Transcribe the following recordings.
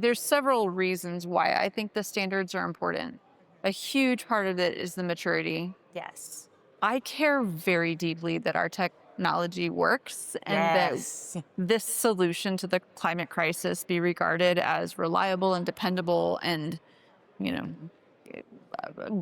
There's several reasons why I think the standards are important. A huge part of it is the maturity. Yes. I care very deeply that our technology works and that Yes. this solution to the climate crisis be regarded as reliable and dependable and, you know,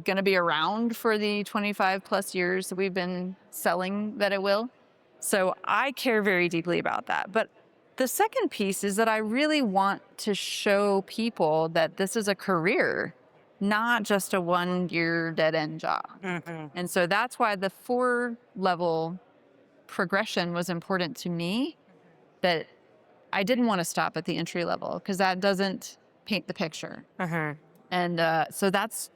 going to be around for the 25 plus years that we've been selling that it will. So I care very deeply about that. But the second piece is that I really want to show people that this is a career, not just a 1 year dead end job. Mhm. And so that's why the 4 level progression was important to me, that I didn't want to stop at the entry level because that doesn't paint the picture. Mhm. And so that's,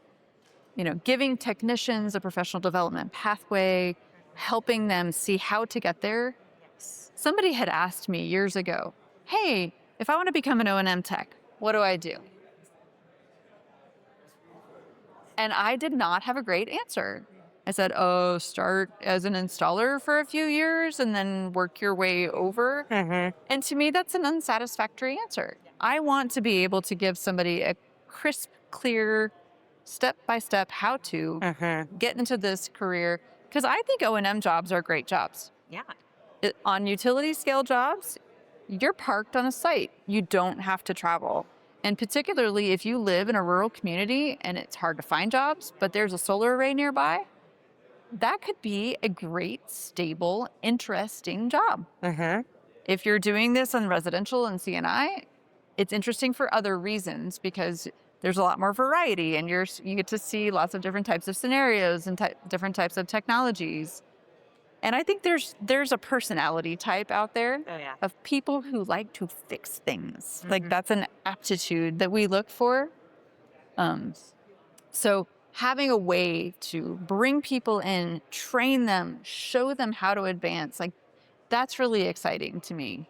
giving technicians a professional development pathway, helping them see how to get there. Yes. Somebody had asked me years ago, hey, if I want to become an O&M tech, what do I do? And I did not have a great answer. I said, oh, start as an installer for a few years and then work your way over. Mhm. And to me, that's an unsatisfactory answer. I want to be able to give somebody a crisp, clear, step-by-step how to Mhm. get into this career, because I think O&M jobs are great jobs. Yeah. On utility scale jobs, you're parked on a site. You don't have to travel. And particularly if you live in a rural community and it's hard to find jobs, but there's a solar array nearby, that could be a great, stable, interesting job. Mhm. If you're doing this on residential and CNI, it's interesting for other reasons because there's a lot more variety and you get to see lots of different types of scenarios and different types of technologies. And I think there's a personality type out there Oh yeah. of people who like to fix things. Like Mhm. that's an aptitude that we look for. Um, so having a way to bring people in, train them, show them how to advance, like that's really exciting to me.